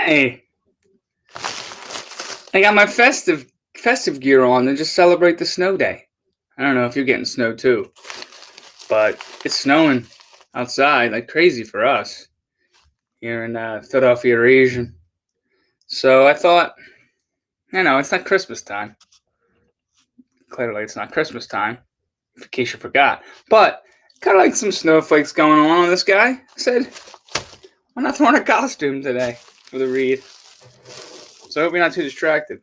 Hey, I got my festive gear on to just celebrate the snow day. I don't know if you're getting snow too, but it's snowing outside like crazy for us here in Philadelphia region. So I thought, it's not Christmas time. Clearly, it's not Christmas time, in case you forgot. But kind of like some snowflakes going on this guy. I said, why not throw on a costume today for the read? So I hope you're not too distracted.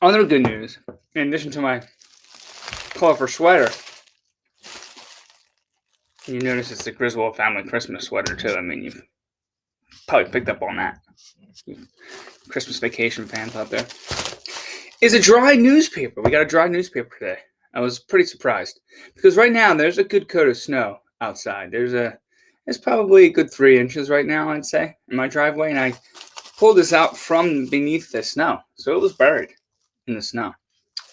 Other good news, in addition to my colorful sweater, you notice it's the Griswold Family Christmas sweater too. I mean, you've probably picked up on that. Christmas vacation fans out there. Is a dry newspaper. We got a dry newspaper today. I was pretty surprised because right now there's a good coat of snow outside. There's probably a good 3 inches right now, I'd say, in my driveway, and I pulled this out from beneath the snow, so it was buried in the snow.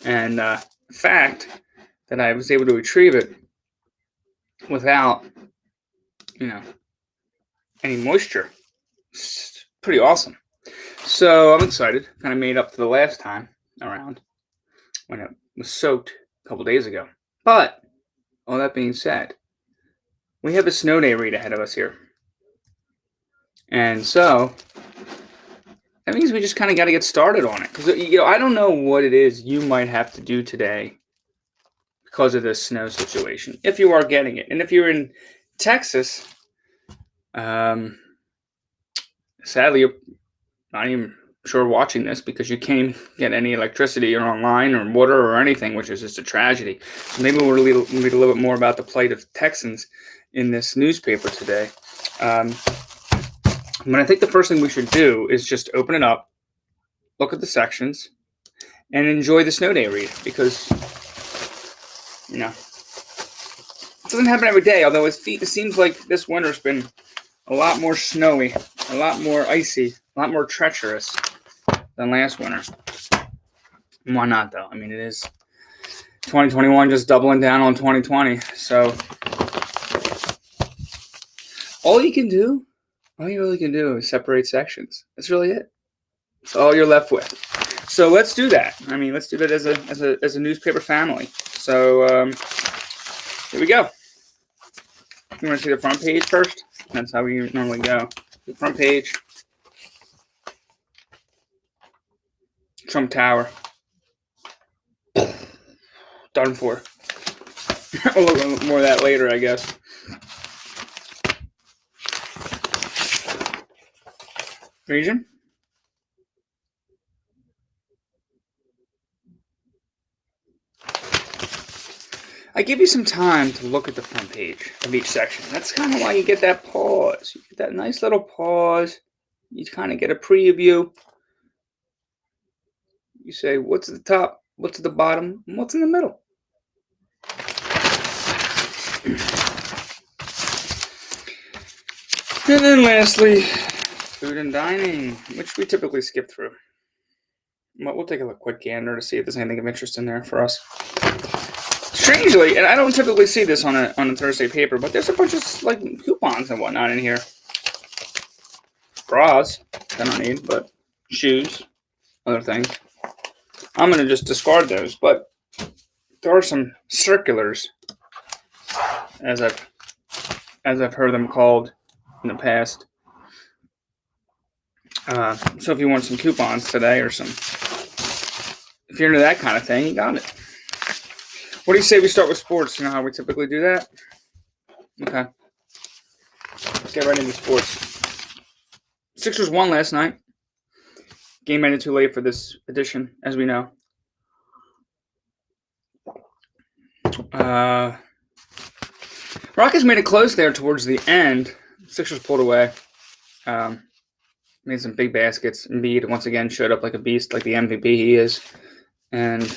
And the fact that I was able to retrieve it without, any moisture, it's pretty awesome. So I'm excited. Kind of made up for the last time around when it was soaked a couple days ago. But all that being said, we have a snow day read ahead of us here. And so that means we just kind of got to get started on it. Because, I don't know what it is you might have to do today because of this snow situation, if you are getting it. And if you're in Texas, sadly, you're not even sure watching this because you can't get any electricity or online or water or anything, which is just a tragedy. So maybe we'll read a little bit more about the plight of Texans in this newspaper today. But I think the first thing we should do is just open it up, look at the sections, and enjoy the snow day read because, it doesn't happen every day, although it seems like this winter's been a lot more snowy, a lot more icy, a lot more treacherous than last winter. Why not, though? I mean, it is 2021 just doubling down on 2020. So all you really can do is separate sections. That's really it. That's all you're left with. So let's do that. I mean, let's do that as a newspaper family. So here we go. You want to see the front page first? That's how we normally go. The front page. Trump Tower. Done for. A little bit more of that later, I guess. Region. I give you some time to look at the front page of each section. That's kind of why you get that pause. You get that nice little pause. You kind of get a preview. You say, what's at the top, what's at the bottom, and what's in the middle? And then lastly, food and dining, which we typically skip through. But we'll take a quick gander to see if there's anything of interest in there for us. Strangely, and I don't typically see this on a Thursday paper, but there's a bunch of coupons and whatnot in here. Bras, I don't need, but shoes, other things. I'm going to just discard those, but there are some circulars, as I've heard them called in the past. So if you want some coupons today or if you're into that kind of thing, you got it. What do you say we start with sports? You know how we typically do that? Okay. Let's get right into sports. Sixers won last night. Game ended too late for this edition, as we know. Rockets made it close there towards the end. Sixers pulled away. Made some big baskets. Embiid once again showed up like a beast, like the MVP he is, and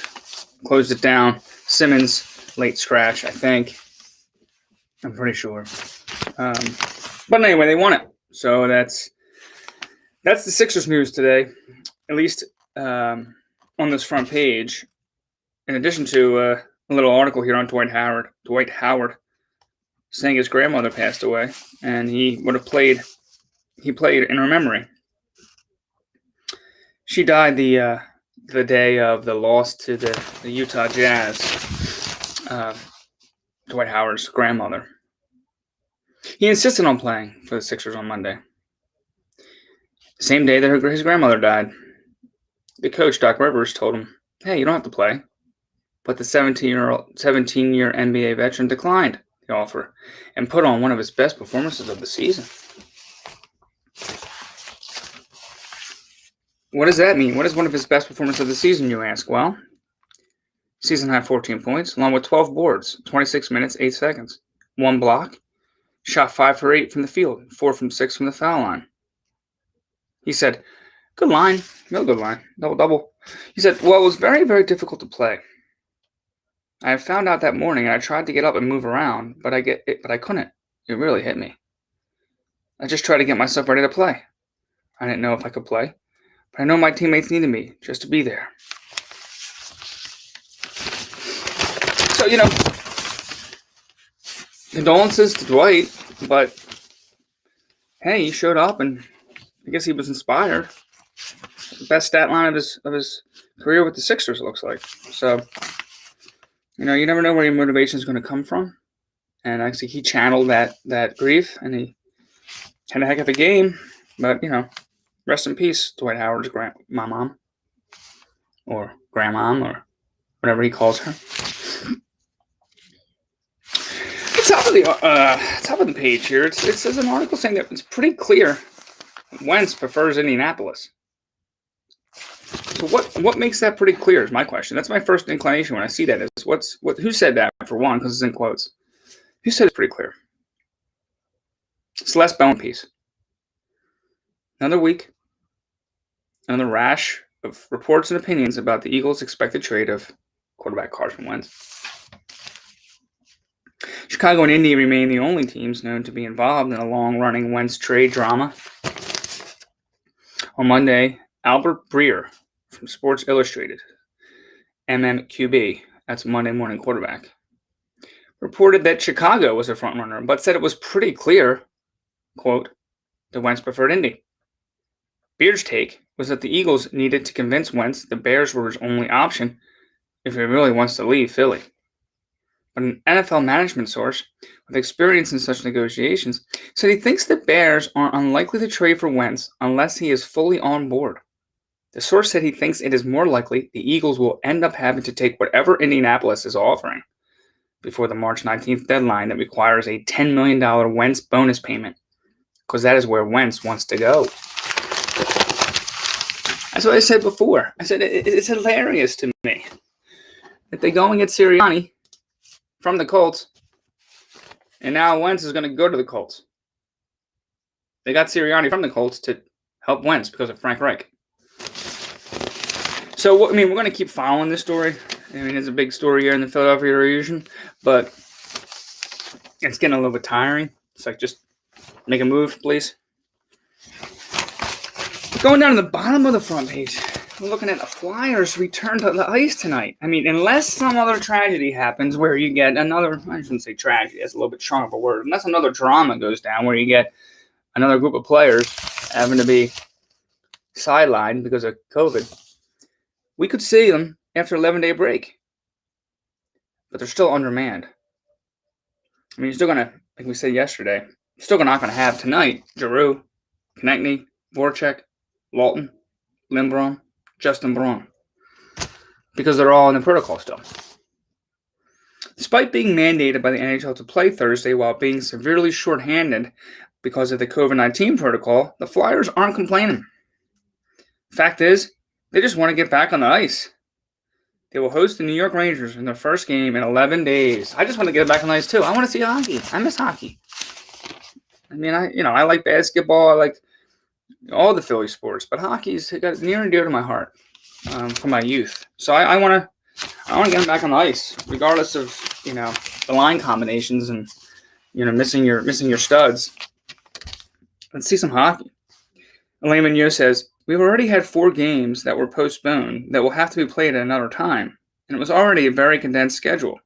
closed it down. Simmons, late scratch, I think. I'm pretty sure. But anyway, they won it. So that's the Sixers news today, at least on this front page. In addition to a little article here on Dwight Howard saying his grandmother passed away, and he would have played he played in her memory. She died the day of the loss to the Utah Jazz, Dwight Howard's grandmother. He insisted on playing for the Sixers on Monday, same day that his grandmother died. The coach, Doc Rivers, told him, "Hey, you don't have to play." But the 17-year NBA veteran declined the offer and put on one of his best performances of the season. What does that mean? What is one of his best performances of the season, you ask? Well, season high 14 points, along with 12 boards, 26 minutes, 8 seconds, 1 block, shot 5 for 8 from the field, 4 from 6 from the foul line. He said, "Good line, real good line, double-double." He said, "Well, it was very, very difficult to play. I found out that morning, and I tried to get up and move around, but I couldn't. It really hit me. I just tried to get myself ready to play. I didn't know if I could play, but I know my teammates needed me just to be there." So, condolences to Dwight, but hey, he showed up, and I guess he was inspired. The best stat line of his career with the Sixers, it looks like. So, you never know where your motivation is going to come from. And actually, he channeled that grief, and he had a heck of a game. But, rest in peace, Dwight Howard's mom, or grandmom, or whatever he calls her. Top of the page here, it says an article saying that it's pretty clear Wentz prefers Indianapolis. So what makes that pretty clear is my question. That's my first inclination when I see that. Is who said that, for one, because it's in quotes. Who said it's pretty clear? Celeste Bowen piece. Another week, another rash of reports and opinions about the Eagles' expected trade of quarterback Carson Wentz. Chicago and Indy remain the only teams known to be involved in a long-running Wentz trade drama. On Monday, Albert Breer from Sports Illustrated, MMQB, that's Monday Morning Quarterback, reported that Chicago was a frontrunner, but said it was pretty clear, quote, that Wentz preferred Indy. Beard's take was that the Eagles needed to convince Wentz the Bears were his only option if he really wants to leave Philly. But an NFL management source with experience in such negotiations said he thinks the Bears are unlikely to trade for Wentz unless he is fully on board. The source said he thinks it is more likely the Eagles will end up having to take whatever Indianapolis is offering before the March 19th deadline that requires a $10 million Wentz bonus payment, because that is where Wentz wants to go. That's what I said before. I said it's hilarious to me that they go and get Sirianni from the Colts, and now Wentz is going to go to the Colts. They got Sirianni from the Colts to help Wentz because of Frank Reich. So, we're going to keep following this story. It's a big story here in the Philadelphia region, but it's getting a little bit tiring. It's like, just make a move, please. Going down to the bottom of the front page, we're looking at the Flyers return to the ice tonight. Unless some other tragedy happens where you get another, I shouldn't say tragedy, that's a little bit strong of a word, unless another drama goes down where you get another group of players having to be sidelined because of COVID, we could see them after 11-day break. But they're still undermanned. You're still going to, like we said yesterday, still not going to have tonight THRU, Konechny, Voracek, Walton, Limbaugh, Justin Braun, because they're all in the protocol still. Despite being mandated by the NHL to play Thursday while being severely shorthanded because of the COVID-19 protocol, the Flyers aren't complaining. Fact is, they just want to get back on the ice. They will host the New York Rangers in their first game in 11 days. I just want to get back on the ice too. I want to see hockey. I miss hockey. I like basketball. I like all the Philly sports, but hockey's got near and dear to my heart from my youth. So I want to get back on the ice, regardless of the line combinations and missing your studs. Let's see some hockey. Elaine Mignot says, "We've already had 4 games that were postponed that will have to be played at another time, and it was already a very condensed schedule.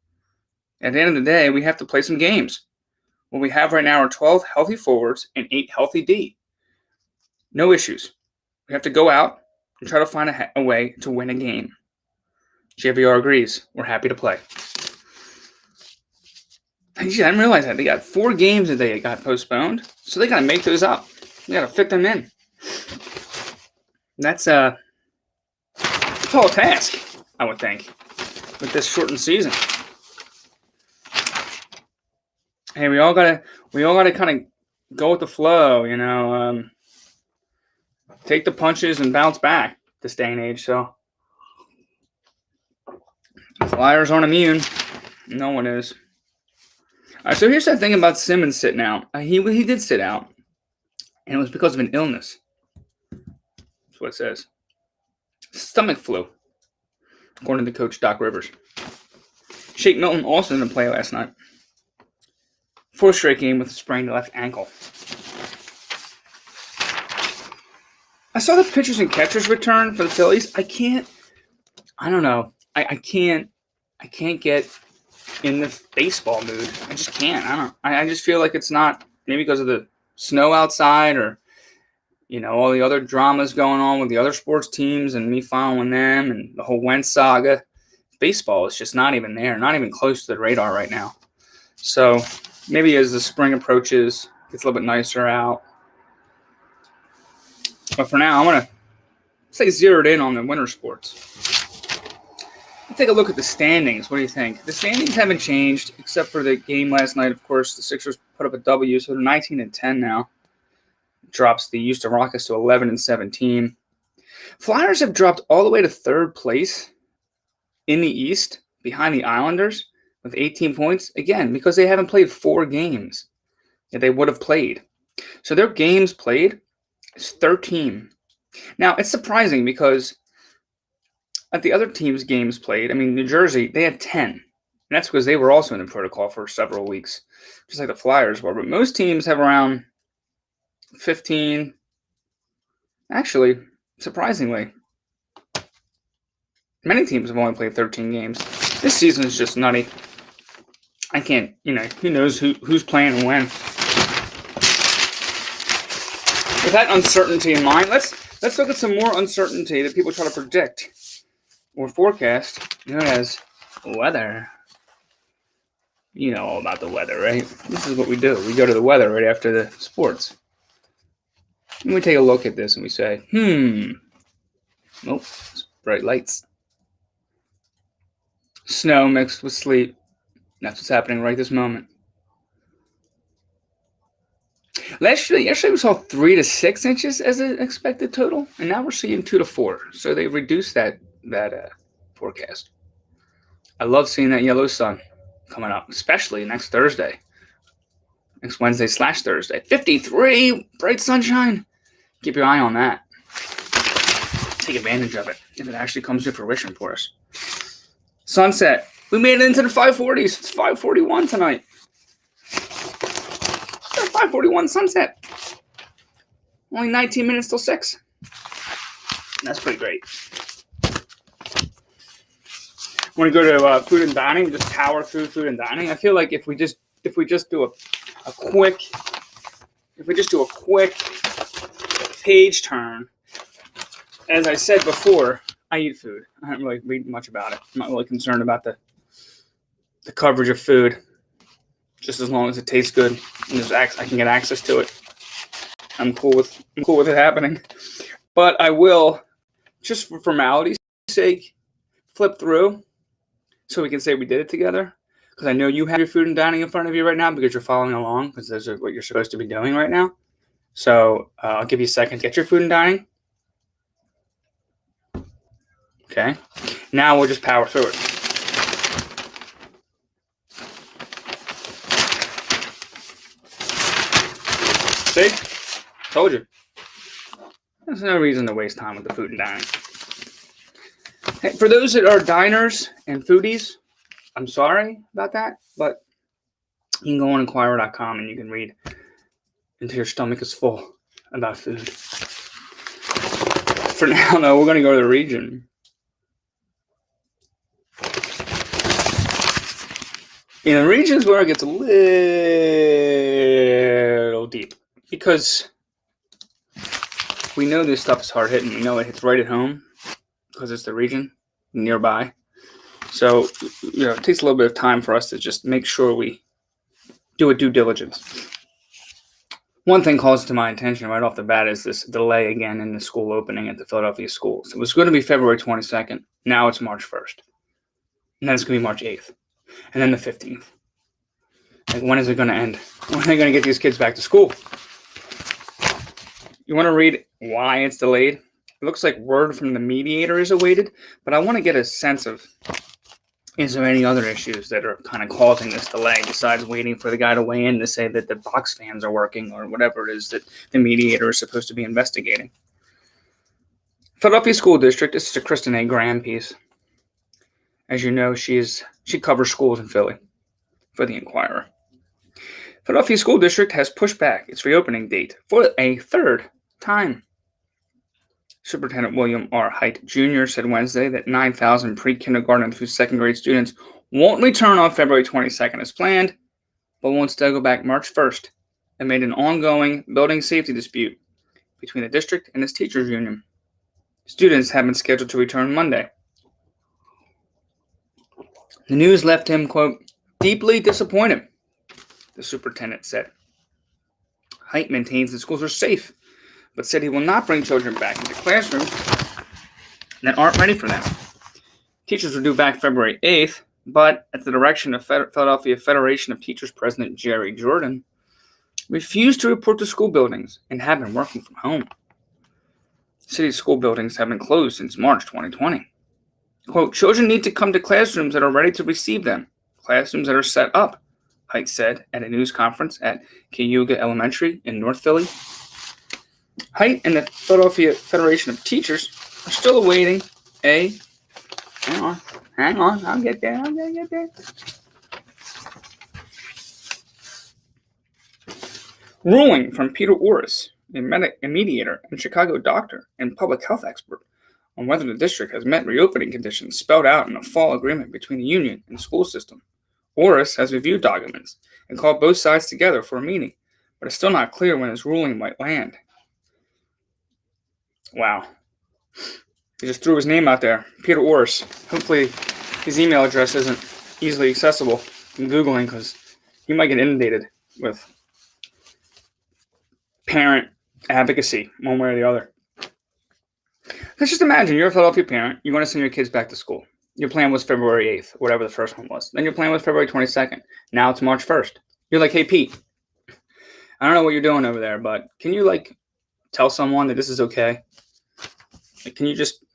At the end of the day, we have to play some games. What we have right now are 12 healthy forwards and 8 healthy D. No issues. We have to go out and try to find a way to win a game. JVR agrees. We're happy to play. Gee, I didn't realize that. They got 4 games that they got postponed, so they got to make those up. They got to fit them in. That's a tall task, I would think, with this shortened season. Hey, we all gotta kind of go with the flow, you know. Take the punches and bounce back this day and age. So, Flyers aren't immune. No one is. All right, so here's the thing about Simmons sitting out. He did sit out, and it was because of an illness. That's what it says. Stomach flu, according to coach Doc Rivers. Shake Milton also didn't play last night. 4th straight game with a sprained left ankle. I saw the pitchers and catchers return for the Phillies. I don't know. I can't get in the baseball mood. I just can't. I just feel like it's not, maybe because of the snow outside or, you know, all the other dramas going on with the other sports teams and me following them and the whole Wentz saga. Baseball is just not even there, not even close to the radar right now. So maybe as the spring approaches, gets a little bit nicer out. But for now, I'm going to stay zeroed in on the winter sports. Let's take a look at the standings. What do you think? The standings haven't changed, except for the game last night. Of course, the Sixers put up a W, so they're 19-10 now. Drops the Houston Rockets to 11-17. Flyers have dropped all the way to 3rd place in the East, behind the Islanders, with 18 points. Again, because they haven't played 4 games that they would have played. So their games played is 13. Now, it's surprising because at the other team's games played, I mean, New Jersey, they had 10. And that's because they were also in the protocol for several weeks, just like the Flyers were. But most teams have around 15. Actually, surprisingly, many teams have only played 13 games. This season is just nutty. I can't, you know, who knows who's playing and when. With that uncertainty in mind, let's look at some more uncertainty that people try to predict or forecast, known as weather. You know all about the weather, right? This is what we do. We go to the weather right after the sports. And we take a look at this and we say, nope, it's bright lights. Snow mixed with sleet. That's what's happening right this moment. Yesterday we saw 3 to 6 inches as an expected total, and now we're seeing 2 to 4. So they reduced that forecast. I love seeing that yellow sun coming up, especially next Thursday, next Wednesday/Thursday. 53 bright sunshine. Keep your eye on that. Take advantage of it if it actually comes to fruition for us. Sunset. We made it into the 540s. It's 541 tonight. 541 sunset. Only 19 minutes till 6. That's pretty great. Want to go to food and dining? Just power through food and dining. I feel like if we just do a quick page turn, as I said before, I eat food. I don't really read much about it. I'm not really concerned about the coverage of food, just as long as it tastes good and I can get access to it. I'm cool with it happening. But I will, just for formality's sake, flip through so we can say we did it together. Because I know you have your food and dining in front of you right now because you're following along, because those are what you're supposed to be doing right now. So I'll give you a second to get your food and dining. Okay. Now we'll just power through it. See? Told you. There's no reason to waste time with the food and dining. Hey, for those that are diners and foodies, I'm sorry about that, but you can go on Inquirer.com and you can read until your stomach is full about food. For now, though, we're going to go to the region. In the regions where it gets a little deep, because we know this stuff is hard hitting. We know it hits right at home because it's the region nearby. So, it takes a little bit of time for us to just make sure we do a due diligence. One thing calls to my attention right off the bat is this delay again in the school opening at the Philadelphia schools. It was going to be February 22nd. Now it's March 1st. And then it's going to be March 8th. And then the 15th. Like, when is it going to end? When are they going to get these kids back to school? You want to read why it's delayed? It looks like word from the mediator is awaited, but I want to get a sense of, is there any other issues that are kind of causing this delay besides waiting for the guy to weigh in to say that the box fans are working or whatever it is that the mediator is supposed to be investigating? Philadelphia School District, this is a Kristen A. Graham piece. As you know, she covers schools in Philly for the Inquirer. Philadelphia School District has pushed back its reopening date for a third time. Superintendent William R. Height Jr. said Wednesday that 9,000 pre-kindergarten through second grade students won't return on February 22nd as planned, but will instead go back March 1st amid an ongoing building safety dispute between the district and its teachers union. Students have been scheduled to return Monday. The news left him, quote, deeply disappointed, the superintendent said. Height maintains the schools are safe, but said he will not bring children back into classrooms that aren't ready for them. Teachers were due back February 8th, but at the direction of Philadelphia Federation of Teachers President Jerry Jordan, refused to report to school buildings and have been working from home. City school buildings have been closed since March 2020. Quote, children need to come to classrooms that are ready to receive them, classrooms that are set up, Height said at a news conference at Cayuga Elementary in North Philly. Height and the Philadelphia Federation of Teachers are still awaiting a... Hang on, I'll get there. Ruling from Peter Orris, a mediator and Chicago doctor and public health expert, on whether the district has met reopening conditions spelled out in a fall agreement between the union and the school system. Orris has reviewed documents and called both sides together for a meeting, but it's still not clear when his ruling might land. Wow. He just threw his name out there. Peter Orris. Hopefully his email address isn't easily accessible in Googling because he might get inundated with parent advocacy one way or the other. Let's just imagine you're a Philadelphia parent. You want to send your kids back to school. Your plan was February 8th, whatever the first one was. Then your plan was February 22nd. Now it's March 1st. You're like, hey, Pete, I don't know what you're doing over there, but can you, tell someone that this is okay? Can you just...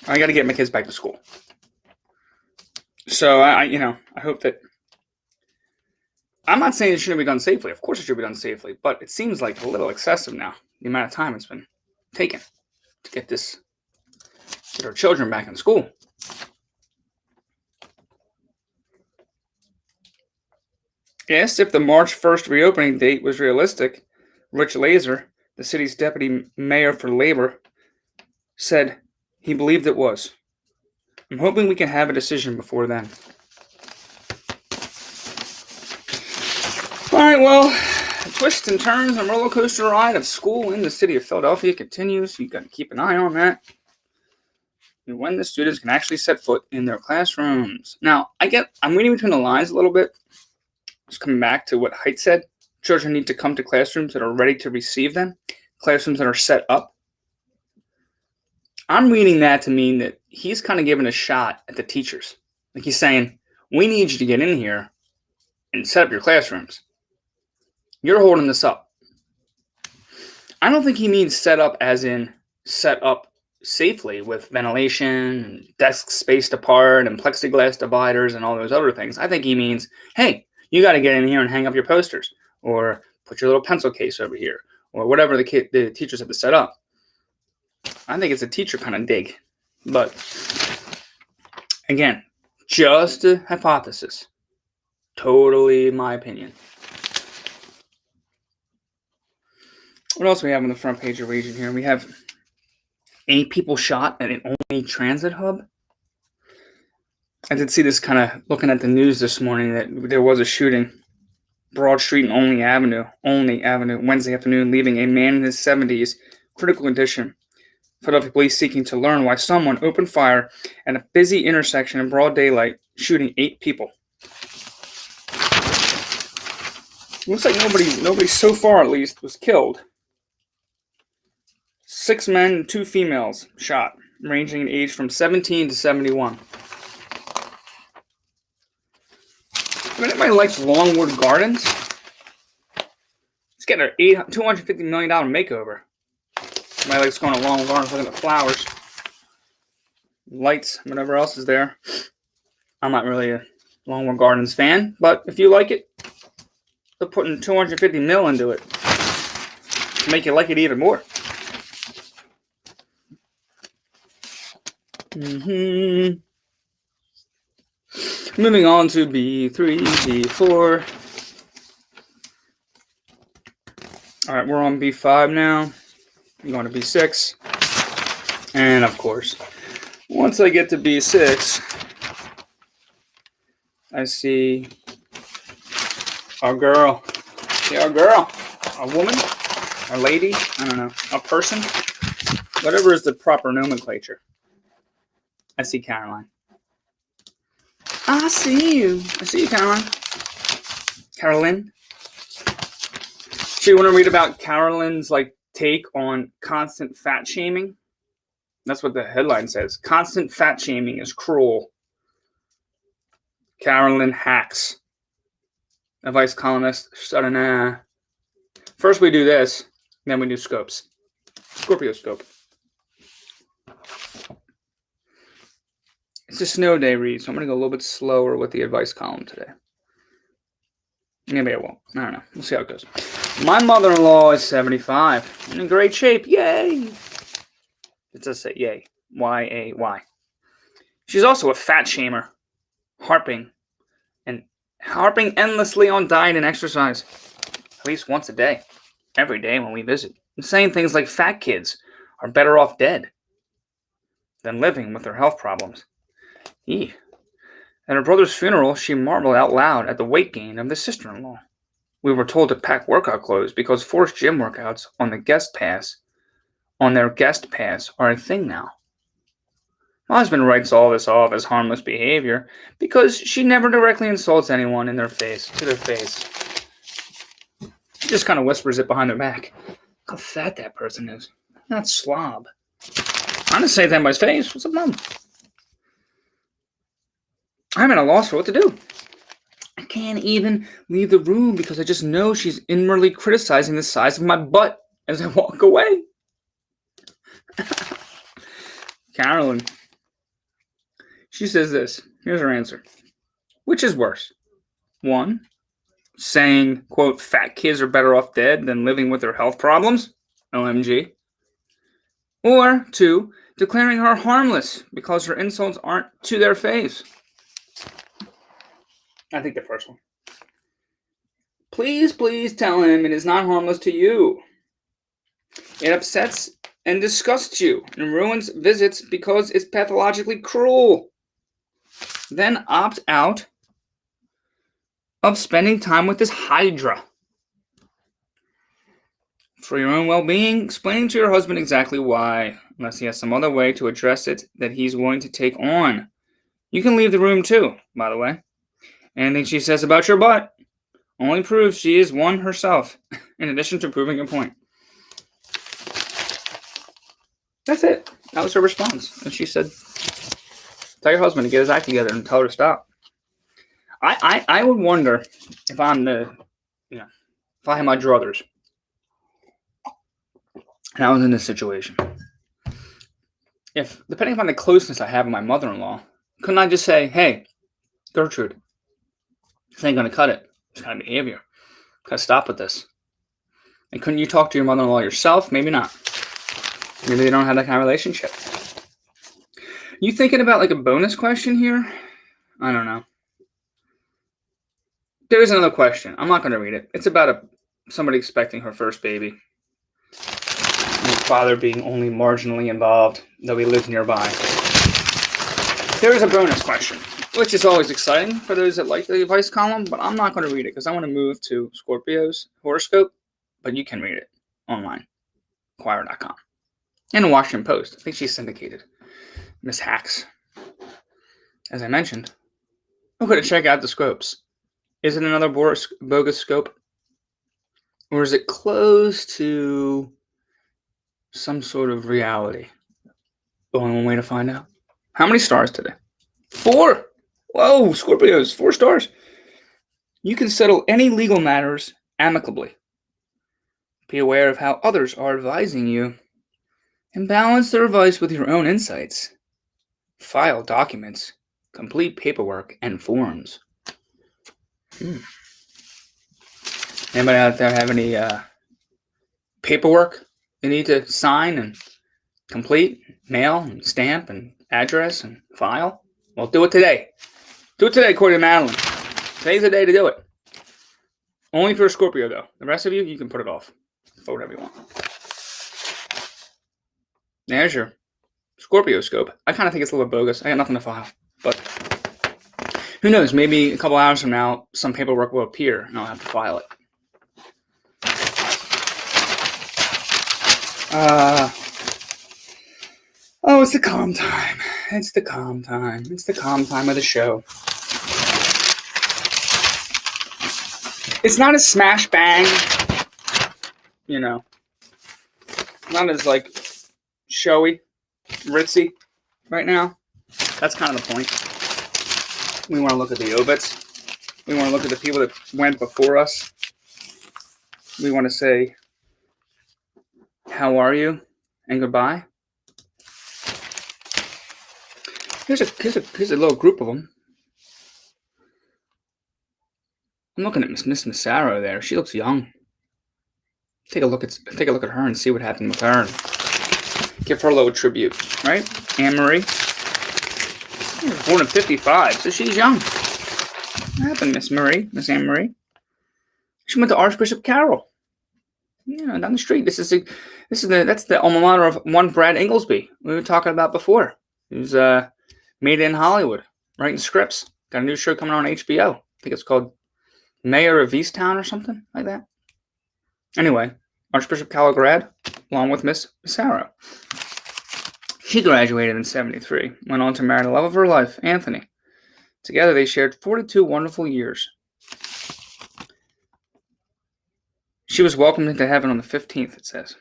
I got to get my kids back to school. So, I hope that... I'm not saying it shouldn't be done safely. Of course it should be done safely, but it seems like a little excessive now, the amount of time it's been taken to get our children back in school. Asked if the March 1st reopening date was realistic, Rich Laser, the city's deputy mayor for labor, said he believed it was. I'm hoping we can have a decision before then. All right, well, the twists and turns and roller coaster ride of school in the city of Philadelphia continues. You got to keep an eye on that. And when the students can actually set foot in their classrooms. Now, I'm reading between the lines a little bit. Just coming back to what Height said. Children need to come to classrooms that are ready to receive them. Classrooms that are set up. I'm reading that to mean that he's kind of giving a shot at the teachers. Like he's saying, we need you to get in here and set up your classrooms. You're holding this up. I don't think he means set up as in set up safely with ventilation and desks spaced apart and plexiglass dividers and all those other things. I think he means, hey, you got to get in here and hang up your posters or put your little pencil case over here or whatever the teachers have to set up. I think it's a teacher kind of dig. But again, just a hypothesis. Totally my opinion. What else we have on the front page of Region here? We have 8 people shot at an Olney transit hub. I did see this kind of looking at the news this morning that there was a shooting Broad Street and Olney Avenue, Wednesday afternoon, leaving a man in his 70s, critical condition. Philadelphia police seeking to learn why someone opened fire at a busy intersection in broad daylight, shooting 8 people. Looks like nobody so far at least was killed. 6 men and 2 females shot, ranging in age from 17 to 71. If anybody likes Longwood Gardens, it's getting an $250 million makeover. Somebody likes going to Longwood Gardens, looking at the flowers, lights, whatever else is there. I'm not really a Longwood Gardens fan, but if you like it, they're putting $250 million into it to make you like it even more. Moving on to B3, B4. All right, we're on B5 now. I'm going to B6. And of course, once I get to B6, I see our girl. See our girl. A woman? A lady? I don't know. A person? Whatever is the proper nomenclature. I see CAROLYN. I see you. I see you, CAROLYN. CAROLYN. So you want to read about CAROLYN's take on constant fat shaming? That's what the headline says. Constant fat shaming is cruel. CAROLYN hacks. A vice columnist started. First we do this, then we do scopes. Scorpio scope. It's a snow day read, so I'm going to go a little bit slower with the advice column today. Maybe I won't. I don't know. We'll see how it goes. My mother-in-law is 75. In great shape. Yay! It does say yay. Y-A-Y. She's also a fat shamer. Harping endlessly on diet and exercise. At least once a day. Every day when we visit. And saying things like fat kids are better off dead than living with their health problems. At her brother's funeral, she marveled out loud at the weight gain of the sister-in-law. We were told to pack workout clothes because forced gym workouts on their guest pass are a thing now. My husband writes all this off as harmless behavior because she never directly insults anyone to their face. She just kind of whispers it behind their back. Look how fat that person is. That slob. I'm gonna say that in my face. What's up, Mom? I'm at a loss for what to do. I can't even leave the room because I just know she's inwardly criticizing the size of my butt as I walk away. CAROLYN. She says this. Here's her answer. Which is worse? 1, saying, quote, fat kids are better off dead than living with their health problems? OMG. Or 2, declaring her harmless because her insults aren't to their face. I think the first one. Please tell him it is not harmless to you. It upsets and disgusts you and ruins visits because it's pathologically cruel. Then opt out of spending time with this hydra. For your own well-being, explain to your husband exactly why, unless he has some other way to address it that he's willing to take on. You can leave the room too, by the way. Anything she says about your butt only proves she is one herself, in addition to proving a point. That's it. That was her response. And she said, tell your husband to get his act together and tell her to stop. I would wonder if I'm if I had my druthers and I was in this situation. Depending upon the closeness I have with my mother-in-law, couldn't I just say, hey, Gertrude, this ain't going to cut it. This kind of behavior. Gotta stop with this. And couldn't you talk to your mother-in-law yourself? Maybe not. Maybe they don't have that kind of relationship. You thinking about a bonus question here? I don't know. There is another question. I'm not going to read it. It's about somebody expecting her first baby. And his father being only marginally involved, though he lives nearby. There is a bonus question. which is always exciting for those that like the advice column, but I'm not going to read it because I want to move to Scorpio's horoscope, but you can read it online, Inquirer.com, and the Washington Post. I think she's syndicated. Miss Hacks. As I mentioned, I'm going to check out the scopes. Is it another bogus scope? Or is it close to some sort of reality? Only one way to find out. How many stars today? 4! Whoa, Scorpios, 4 stars. You can settle any legal matters amicably. Be aware of how others are advising you, and balance their advice with your own insights. File documents, complete paperwork, and forms. Anybody out there have any paperwork they need to sign and complete, mail, and stamp, and address, and file? Well, do it today. Do it today, according to Madeline. Today's the day to do it. Only for a Scorpio, though. The rest of you, you can put it off. For whatever you want. There's your Scorpio scope. I kind of think it's a little bogus. I got nothing to file. But who knows? Maybe a couple hours from now, some paperwork will appear, and I'll have to file it. Oh, it's the calm time. It's the calm time. It's the calm time of the show. It's not a smash bang, you know, not as like showy, ritzy right now. That's kind of the point. We want to look at the OBITS. We want to look at the people that went before us. We want to say, how are you? And goodbye. Here's a little group of them. I'm looking at Miss Massaro there. She looks young. Take a look at her and see what happened with her. And give her a little tribute, right? Anne Marie. She was born in 55, so she's young. What happened, Miss Anne Marie? She went to Archbishop Carroll. You know, down the street. That's the alma mater of one Brad Inglesby we were talking about before. Who's made it in Hollywood, writing scripts. Got a new show coming on HBO. I think it's called Mayor of Easttown or something like that. Anyway, Archbishop Carroll grad, along with Miss Massaro. She graduated in 73, went on to marry the love of her life, Anthony. Together they shared 42 wonderful years. She was welcomed into heaven on the 15th, it says.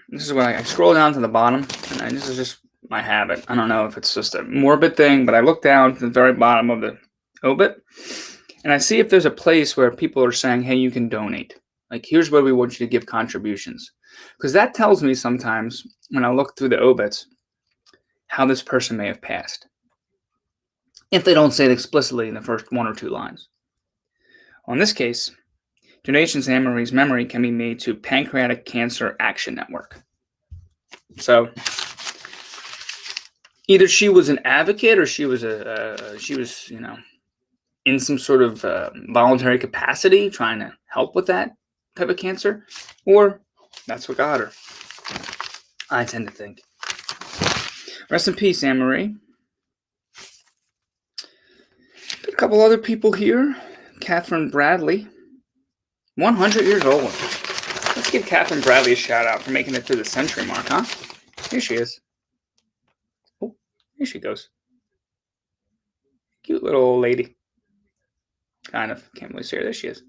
This is when I scroll down to the bottom, and this is just my habit. I don't know if it's just a morbid thing, but I look down to the very bottom of the obit, and I see if there's a place where people are saying, hey, you can donate. Like, here's where we want you to give contributions. Because that tells me sometimes, when I look through the obits, how this person may have passed. If they don't say it explicitly in the first 1 or 2 lines. On this case, donations in Anne Marie's memory can be made to Pancreatic Cancer Action Network. So, either she was an advocate or she was in some sort of voluntary capacity trying to help with that type of cancer, or that's what got her. I tend to think. Rest in peace, Anne Marie. Got a couple other people here. Catherine Bradley, 100 years old. Let's give Catherine Bradley a shout out for making it through the century mark, huh? Here she is. Oh, here she goes. Cute little old lady. Kind of. Can't really see her. There she is.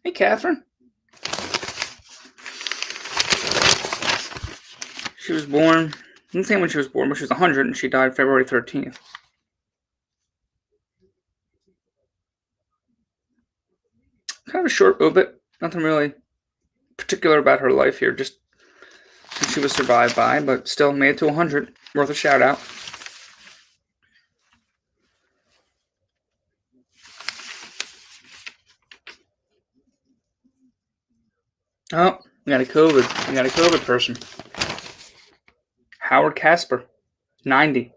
Hey, Catherine. She was born, I didn't say when she was born, but she was 100 and she died February 13th. Kind of a short obit. Nothing really particular about her life here. Just who she was survived by, but still made it to 100. Worth a shout out. Oh, we got a COVID person. Howard Casper, 90.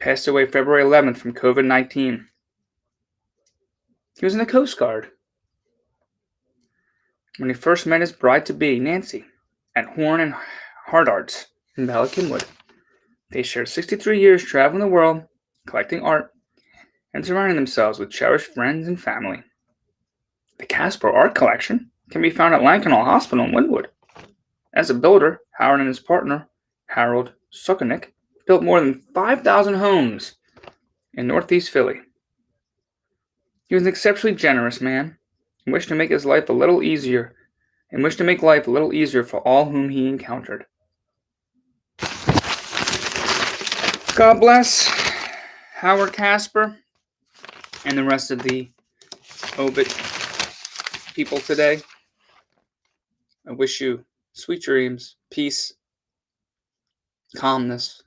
Passed away February 11th from COVID-19. He was in the Coast Guard when he first met his bride-to-be, Nancy, at Horn and Hardarts in Ballackinwood. They shared 63 years traveling the world, collecting art, and surrounding themselves with cherished friends and family. The Casper art collection can be found at Lankenau Hospital in Linwood. As a builder, Howard and his partner, Harold Suckernick, built more than 5,000 homes in northeast Philly. He was an exceptionally generous man and wished to make life a little easier for all whom he encountered. God bless Howard Casper and the rest of the OBIT people today. I wish you sweet dreams, peace, calmness,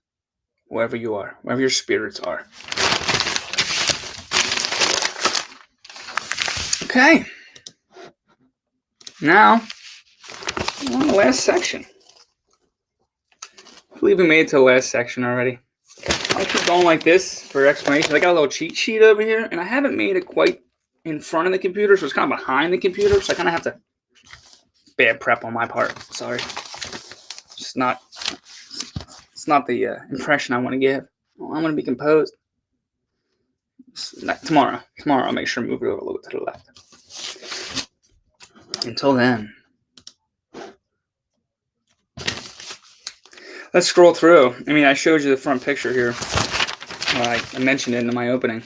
wherever you are, wherever your spirits are. Okay. Now, we're on the last section. I believe we made it to the last section already. I'll keep going like this for explanations. I got a little cheat sheet over here, and I haven't made it quite in front of the computer, so it's kind of behind the computer, so I kind of have to bad prep on my part. Sorry. It's not the impression I want to give. Well, I'm going to be composed. Tomorrow I'll make sure to move it over a little bit to the left. Until then, let's scroll through. I mean, I showed you the front picture here. I mentioned it in my opening.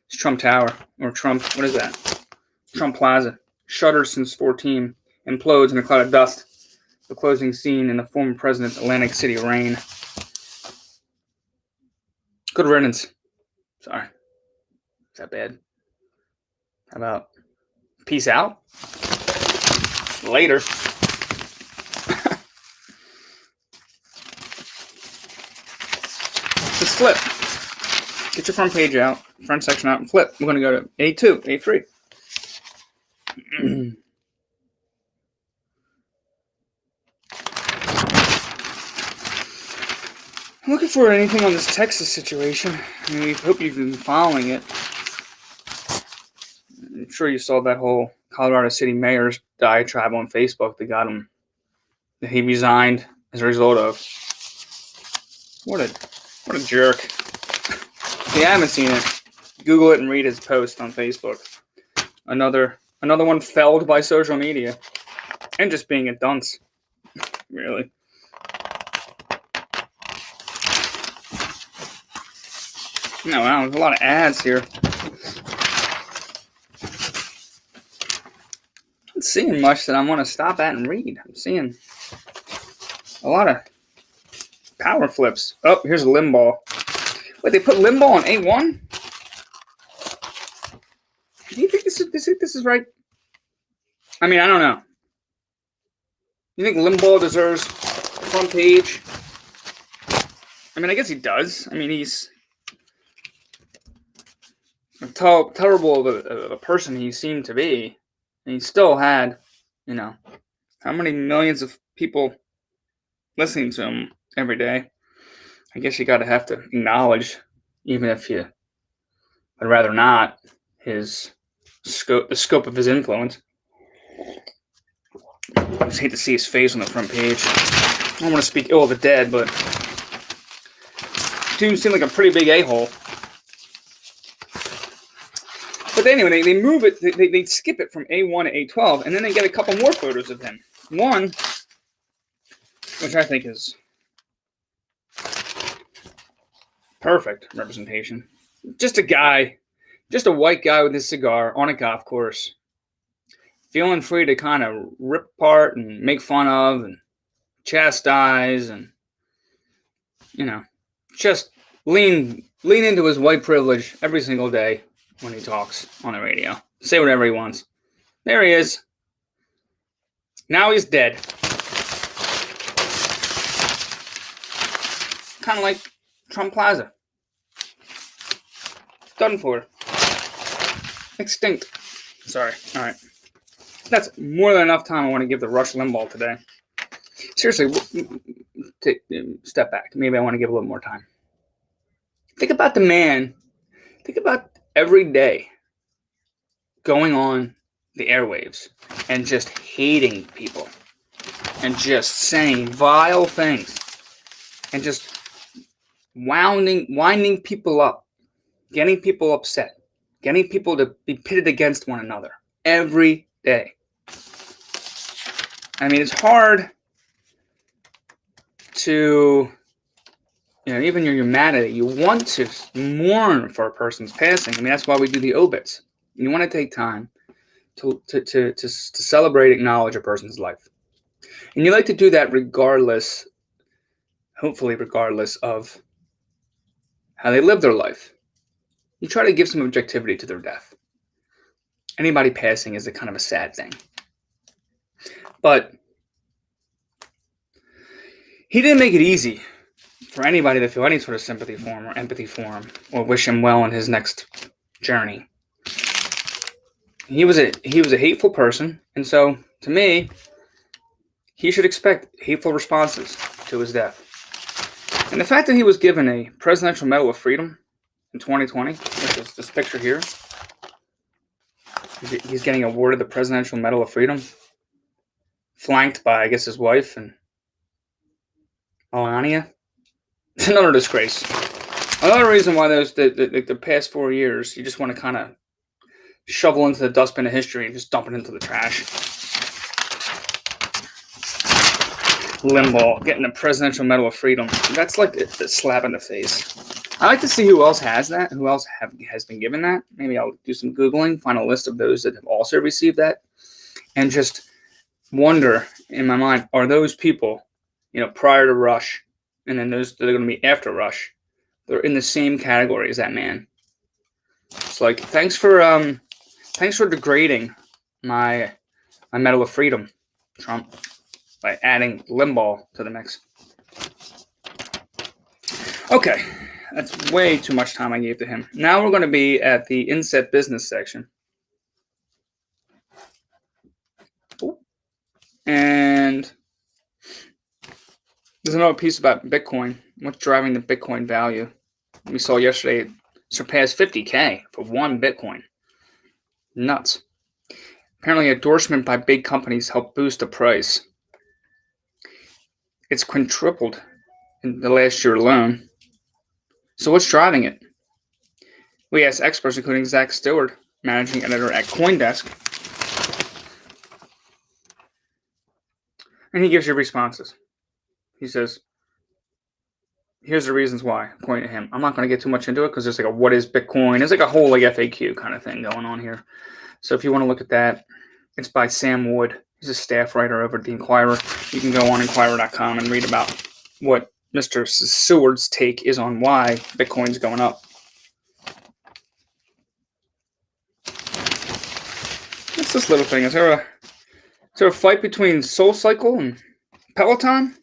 It's Trump Tower, or Trump, what is that? Trump Plaza. Shuttered since 14. Implodes in a cloud of dust. The closing scene in the former president's Atlantic City reign. Good riddance. Sorry. Is that bad? How about peace out? Later. Let's flip. Get your front page out, front section out, and flip. We're going to go to A2, A3. I'm looking for anything on this Texas situation. I mean, we hope you've been following it. I'm sure you saw that whole Colorado City mayor's diatribe on Facebook that got him, that he resigned as a result of. What a jerk. If you haven't seen it, Google it and read his post on Facebook. Another one felled by social media. And just being a dunce. Really. No, wow, there's a lot of ads here. I'm not seeing much that I want to stop at and read. I'm seeing a lot of power flips. Oh, here's Limbaugh. Wait, they put Limbaugh on A1? Do you think this is right? I mean, I don't know. You think Limbaugh deserves front page? I mean, I guess he does. I mean, he's terrible of a person he seemed to be. And he still had, how many millions of people listening to him every day. I guess you gotta have to acknowledge, even if you would rather not, the scope of his influence. I just hate to see his face on the front page. I don't want to speak ill of the dead, but dude seemed like a pretty big a-hole. But anyway, they move it, they skip it from A1 to A12, and then they get a couple more photos of him. One, which I think is perfect representation. Just a white guy with a cigar on a golf course, feeling free to kind of rip apart and make fun of and chastise and, just lean into his white privilege every single day when he talks on the radio. Say whatever he wants. There he is. Now he's dead. Kind of like Trump Plaza. Done for. Extinct. Sorry. All right. That's more than enough time I want to give the Rush Limbaugh today. Seriously, take a step back. Maybe I want to give a little more time. Think about the man. Think about every day going on the airwaves and just hating people and just saying vile things and just winding people up, getting people upset, getting people to be pitted against one another every day. I mean, it's hard to, even your humanity, you want to mourn for a person's passing. I mean, that's why we do the OBITS. You want to take time to celebrate, acknowledge a person's life. And you like to do that hopefully regardless of how they live their life. You try to give some objectivity to their death. Anybody passing is a kind of a sad thing. But he didn't make it easy for anybody to feel any sort of sympathy for him or empathy for him or wish him well in his next journey. He was a hateful person, and so to me, he should expect hateful responses to his death. And the fact that he was given a Presidential Medal of Freedom in 2020, which is this picture here, he's getting awarded the Presidential Medal of Freedom, flanked by, I guess, his wife and Melania. It's another disgrace. Another reason why the past 4 years, you just want to kind of shovel into the dustbin of history and just dump it into the trash. Limbaugh getting the Presidential Medal of Freedom. That's like a slap in the face. I like to see who else has that, who else has been given that. Maybe I'll do some Googling, find a list of those that have also received that, and just wonder in my mind, are those people, prior to Rush, and then those that are going to be after Rush, they're in the same category as that man. It's like, thanks for degrading my Medal of Freedom, Trump, by adding Limbaugh to the mix. Okay, that's way too much time I gave to him. Now we're going to be at the inset business section. And there's another piece about Bitcoin. What's driving the Bitcoin value? We saw yesterday it surpassed 50K for one Bitcoin. Nuts. Apparently endorsement by big companies helped boost the price. It's quintupled in the last year alone. So what's driving it? We asked experts, including Zach Stewart, managing editor at CoinDesk, and he gives you responses. He says, here's the reasons why, according to him. I'm not going to get too much into it because there's like a what is Bitcoin? There's like a whole FAQ kind of thing going on here. So if you want to look at that, it's by Sam Wood. He's a staff writer over at the Inquirer. You can go on Inquirer.com and read about what Mr. Seward's take is on why Bitcoin's going up. What's this little thing? Is there a fight between SoulCycle and Peloton?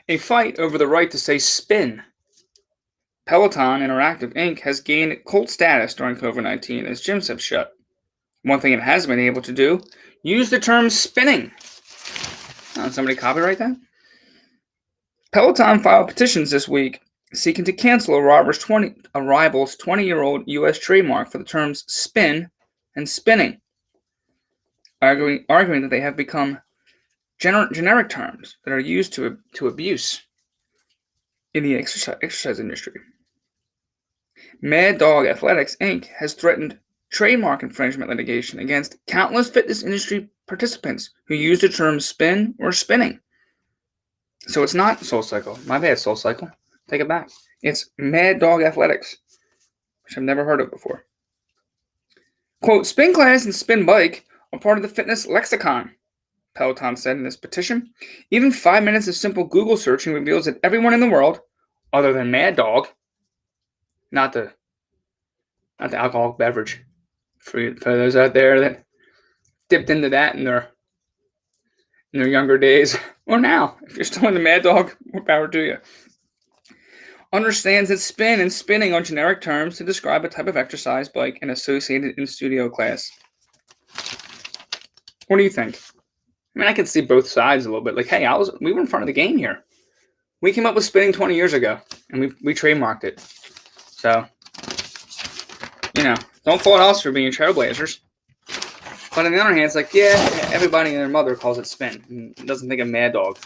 A fight over the right to say spin. Peloton Interactive Inc. has gained cult status during COVID-19 as gyms have shut. One thing it has been able to do, use the term spinning. Somebody copyright that? Peloton filed petitions this week seeking to cancel a rival's 20-year-old U.S. trademark for the terms spin and spinning, arguing that they have become generic terms that are used to abuse in the exercise industry. Mad Dog Athletics, Inc. has threatened trademark infringement litigation against countless fitness industry participants who use the term spin or spinning. So it's not SoulCycle. My bad, SoulCycle. Take it back. It's Mad Dog Athletics, which I've never heard of before. Quote, spin class and spin bike are part of the fitness lexicon, Peloton said in this petition. Even 5 minutes of simple Google searching reveals that everyone in the world, other than Mad Dog, not the alcoholic beverage, for those out there that dipped into that in their younger days, or now, if you're still in the Mad Dog, more power to you, understands that spin and spinning are generic terms to describe a type of exercise bike and associated in-studio class. What do you think? I mean, I could see both sides a little bit. Like, hey, we were in front of the game here. We came up with spinning 20 years ago, and we trademarked it. So, don't fault us for being trailblazers. But on the other hand, it's like, yeah, everybody and their mother calls it spin and doesn't think of Mad Dog.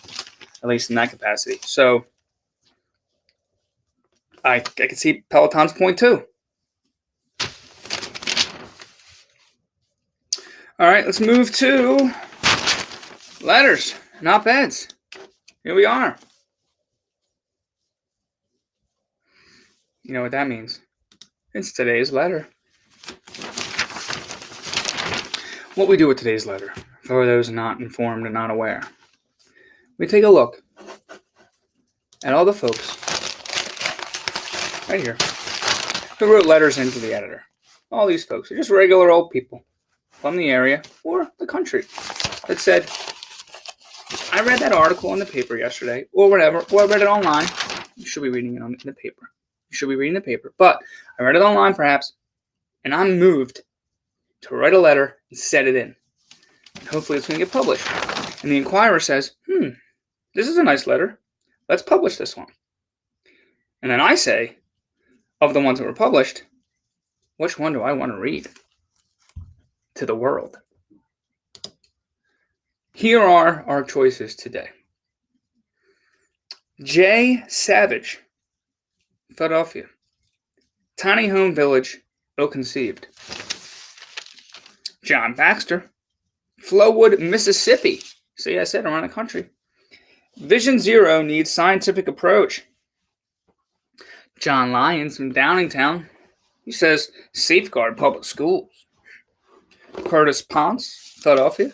at least in that capacity. So I can see Peloton's point too. All right, let's move to letters and op-eds. Here we are. You know what that means? It's today's letter. What we do with today's letter, for those not informed and not aware, we take a look at all the folks right here who wrote letters into the editor. All these folks are just regular old people from the area or the country that said, I read that article in the paper yesterday, or whatever, or I read it online. You should be reading it in the paper. You should be reading the paper. But I read it online, perhaps, and I'm moved to write a letter and set it in. And hopefully it's going to get published. And the Inquirer says, this is a nice letter. Let's publish this one. And then I say, of the ones that were published, which one do I want to read to the world? Here are our choices today. J. Savage, Philadelphia. Tiny home village, ill-conceived. John Baxter, Flowwood, Mississippi. See, I said around the country. Vision Zero needs scientific approach. John Lyons from Downingtown. He says, safeguard public schools. Curtis Ponce, Philadelphia,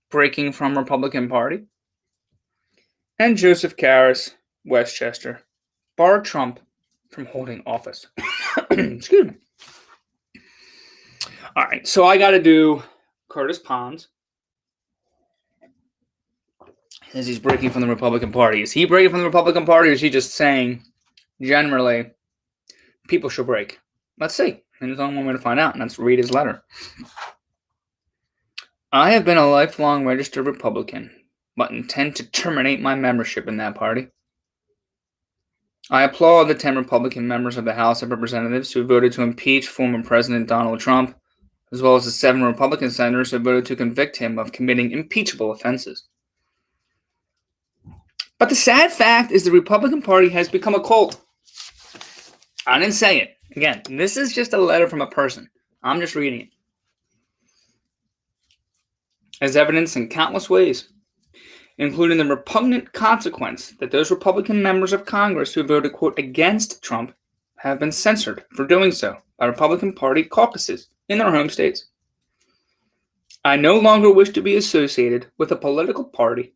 breaking from Republican Party. And Joseph Karras, Westchester, bar Trump from holding office. Excuse me. All right, so I got to do Curtis Ponce. Says he's breaking from the Republican Party. Is he breaking from the Republican Party, or is he just saying, generally, people should break? Let's see. And there's only one way to find out, and that's read his letter. I have been a lifelong registered Republican, but intend to terminate my membership in that party. I applaud the 10 Republican members of the House of Representatives who voted to impeach former President Donald Trump, as well as the 7 Republican senators who voted to convict him of committing impeachable offenses. But the sad fact is the Republican Party has become a cult. I didn't say it. Again, this is just a letter from a person. I'm just reading it. As evidence in countless ways, including the repugnant consequence that those Republican members of Congress who voted, quote, against Trump have been censored for doing so by Republican Party caucuses in their home states. I no longer wish to be associated with a political party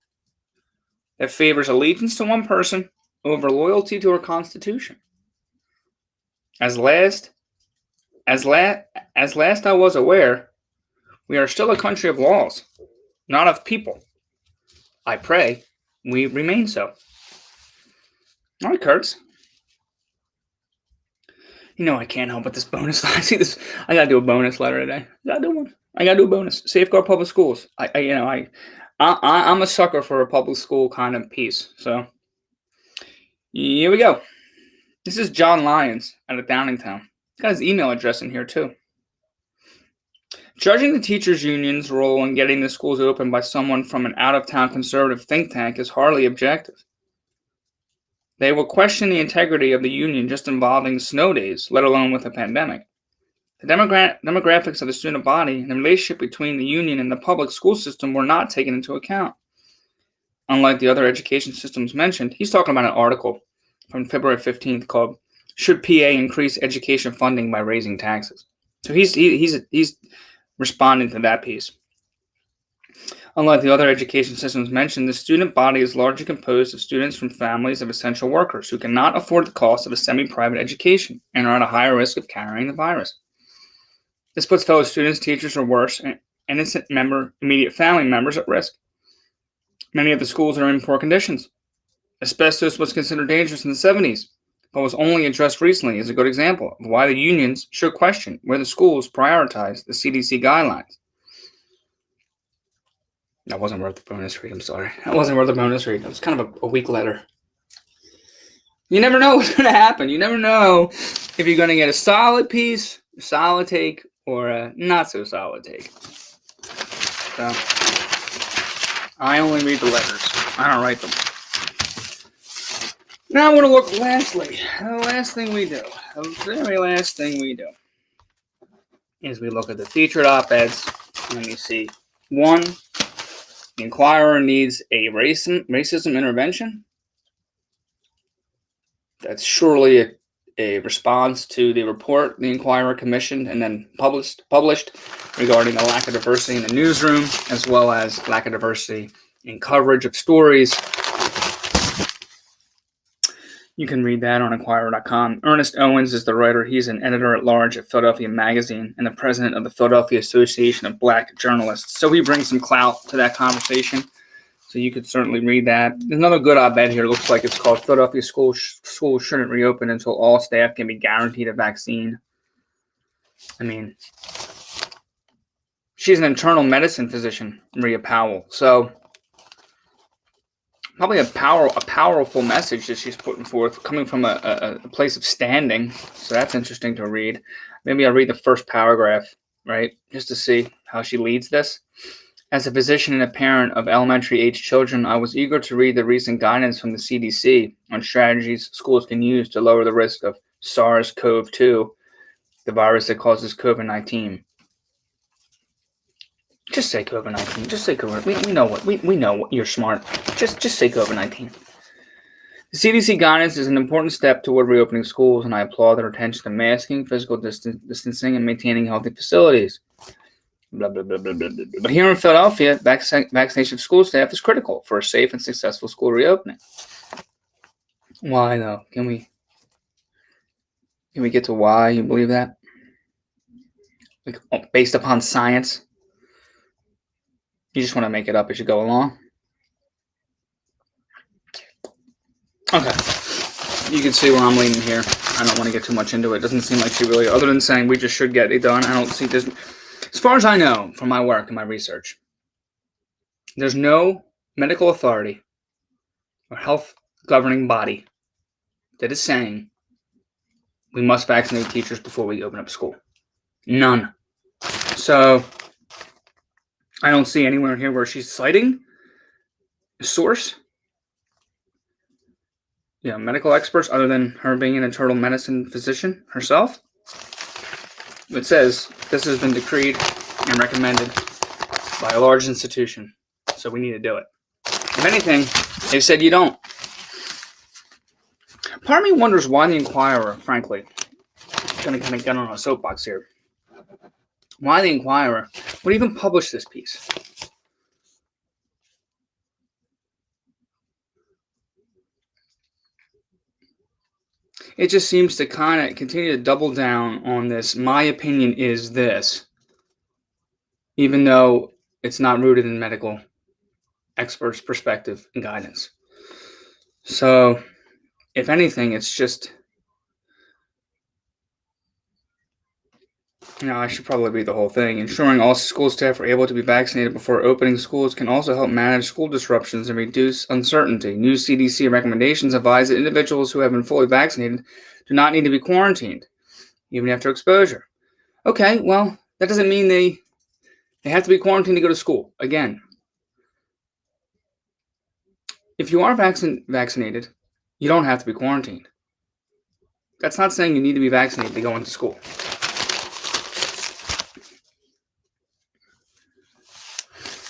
that favors allegiance to one person over loyalty to our Constitution. As last I was aware, we are still a country of laws, not of people. I pray we remain so. All right, Kurtz. You know I can't help but this bonus. I see this. I gotta do a bonus letter today. I gotta do one. I gotta do a bonus. Safeguard public schools. I'm a sucker for a public school kind of piece. So here we go. This is John Lyons out of Downingtown. He's got his email address in here too. Judging the teachers' union's role in getting the schools open by someone from an out-of-town conservative think tank is hardly objective. They will question the integrity of the union just involving snow days, let alone with a pandemic. The demographics of the student body and the relationship between the union and the public school system were not taken into account. Unlike the other education systems mentioned, he's talking about an article from February 15th called "Should PA Increase Education Funding by Raising Taxes?" So he's responding to that piece. Unlike the other education systems mentioned, the student body is largely composed of students from families of essential workers who cannot afford the cost of a semi-private education and are at a higher risk of carrying the virus. This puts fellow students, teachers, or worse, and innocent immediate family members at risk. Many of the schools are in poor conditions. Asbestos was considered dangerous in the 70s, but was only addressed recently as a good example of why the unions should question where the schools prioritize the CDC guidelines. That wasn't worth the bonus read, I'm sorry. That wasn't worth the bonus read. It was kind of a weak letter. You never know what's going to happen. You never know if you're going to get a solid piece, a solid take, or a not so solid take. So, I only read the letters. I don't write them. Now I want to look lastly. The last thing we do, the very last thing we do, is we look at the featured op-eds. Let me see. 1, the Inquirer needs a racism intervention. That's surely a response to the report the Inquirer commissioned and then published regarding the lack of diversity in the newsroom, as well as lack of diversity in coverage of stories. You can read that on Inquirer.com. Ernest Owens is the writer. He's an editor-at-large at Philadelphia Magazine and the president of the Philadelphia Association of Black Journalists. So he brings some clout to that conversation. So you could certainly read that. There's another good op-ed here. It looks like it's called Philadelphia Schools Shouldn't Reopen Until All Staff Can Be Guaranteed a Vaccine. I mean, she's an internal medicine physician, Maria Powell. So probably a powerful message that she's putting forth, coming from a place of standing. So that's interesting to read. Maybe I'll read the first paragraph, right, just to see how she leads this. As a physician and a parent of elementary-age children, I was eager to read the recent guidance from the CDC on strategies schools can use to lower the risk of SARS-CoV-2, the virus that causes COVID-19. Just say COVID-19. Just say COVID. We know what you're smart. Just say COVID-19. The CDC guidance is an important step toward reopening schools, and I applaud their attention to masking, physical distancing, and maintaining healthy facilities. Blah, blah, blah, blah, blah, blah. But here in Philadelphia, vaccination of school staff is critical for a safe and successful school reopening. Why, though? Can we get to why you believe that? Like, based upon science? You just want to make it up as you go along? Okay. You can see where I'm leaning here. I don't want to get too much into it. It doesn't seem like she really, other than saying we just should get it done, I don't see this. As far as I know from my work and my research, there's no medical authority or health governing body that is saying we must vaccinate teachers before we open up school. None. So I don't see anywhere here where she's citing a source, medical experts other than her being an internal medicine physician herself. It says this has been decreed and recommended by a large institution, so we need to do it. If anything, they said you don't. Part of me wonders why the Inquirer, frankly, going to kind of get on a soapbox here, why the Inquirer would even publish this piece. It just seems to kind of continue to double down on this. My opinion is this, even though it's not rooted in medical experts' perspective and guidance. So, if anything, it's just, I should probably read the whole thing. Ensuring all school staff are able to be vaccinated before opening schools can also help manage school disruptions and reduce uncertainty. New CDC recommendations advise that individuals who have been fully vaccinated do not need to be quarantined, even after exposure. Okay, well, that doesn't mean they have to be quarantined to go to school. Again, if you are vaccinated, you don't have to be quarantined. That's not saying you need to be vaccinated to go into school.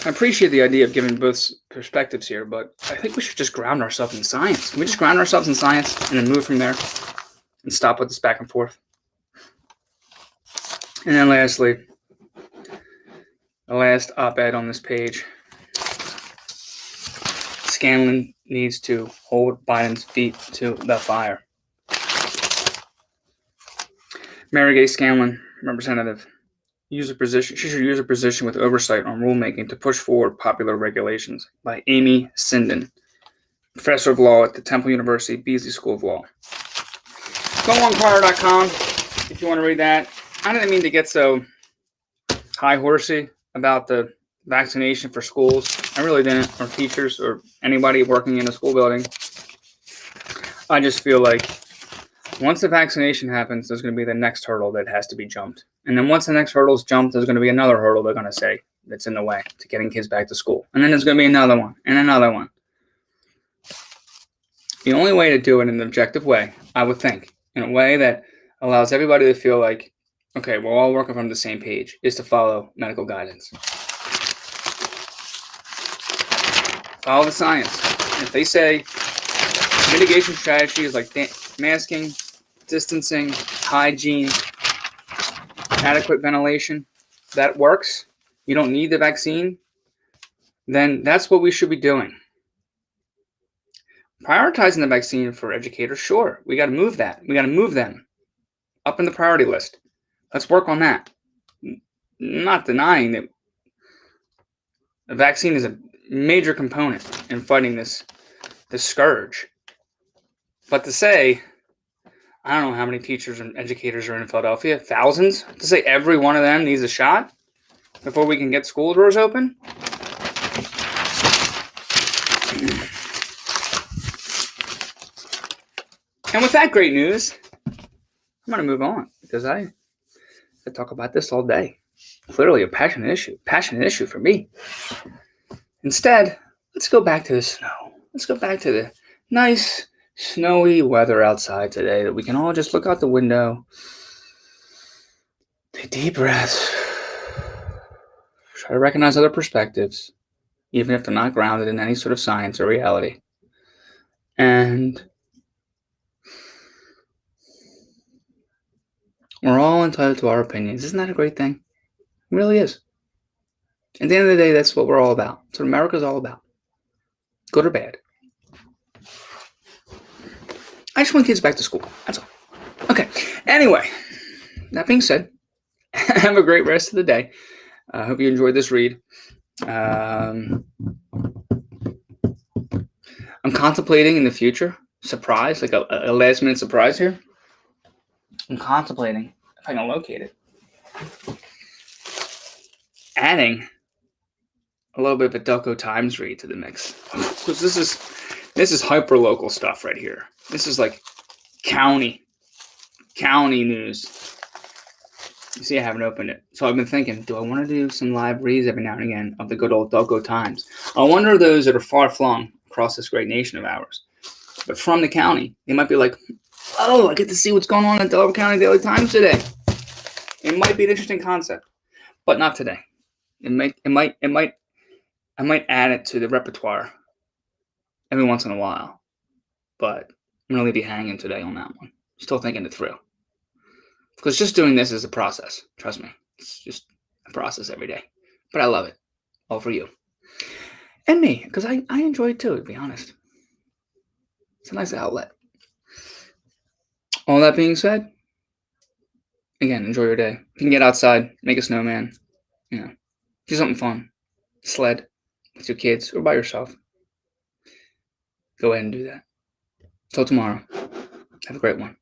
I appreciate the idea of giving both perspectives here, but I think we should just ground ourselves in science. Can we just ground ourselves in science and then move from there and stop with this back and forth? And then lastly, the last op-ed on this page. Scanlon needs to hold Biden's feet to the fire. Mary Gay Scanlon, representative. She should use her position with oversight on rulemaking to push forward popular regulations, by Amy Sinden, professor of law at the Temple University Beasley School of Law. Go on Inquirer.com if you want to read that. I didn't mean to get so high-horsey about the vaccination for schools. I really didn't, or teachers, or anybody working in a school building. I just feel like once the vaccination happens, there's going to be the next hurdle that has to be jumped. And then once the next hurdle is jumped, there's going to be another hurdle they're going to say that's in the way to getting kids back to school. And then there's going to be another one and another one. The only way to do it in an objective way, I would think, in a way that allows everybody to feel like, okay, we're all working from the same page, is to follow medical guidance. Follow the science. If they say mitigation strategies like masking, distancing, hygiene, adequate ventilation, that works, you don't need the vaccine, then that's what we should be doing. Prioritizing the vaccine for educators, sure. We got to move that. We got to move them up in the priority list. Let's work on that. Not denying that the vaccine is a major component in fighting this scourge. But to say, I don't know how many teachers and educators are in Philadelphia, thousands, to say every one of them needs a shot before we can get school doors open? And with that great news, I'm going to move on because I could talk about this all day. Clearly a passionate issue for me. Instead, let's go back to the snow. Let's go back to the nice, snowy weather outside today that we can all just look out the window, take deep breaths, try to recognize other perspectives, even if they're not grounded in any sort of science or reality. And we're all entitled to our opinions. Isn't that a great thing? It really is. At the end of the day, that's what we're all about. That's what America's all about. Good or bad. I just want kids back to school. That's all. Okay. Anyway, that being said, have a great rest of the day. I hope you enjoyed this read. I'm contemplating in the future, surprise, like a last minute surprise here. I'm contemplating, if I can locate it, adding a little bit of a Delco Times read to the mix. Because this is hyper local stuff right here. This is like county news. You see, I haven't opened it. So I've been thinking, do I want to do some live reads every now and again of the good old Delco Times? I wonder those that are far flung across this great nation of ours, but from the county, they might be like, oh, I get to see what's going on in the Delaware County Daily Times today. It might be an interesting concept, but not today. I might add it to the repertoire every once in a while, but I'm going to leave you hanging today on that one. Still thinking it through. Because just doing this is a process. Trust me. It's just a process every day. But I love it. All for you. And me. Because I enjoy it too, to be honest. It's a nice outlet. All that being said, again, enjoy your day. You can get outside, make a snowman, do something fun. Sled with your kids or by yourself. Go ahead and do that. Till tomorrow. Have a great one.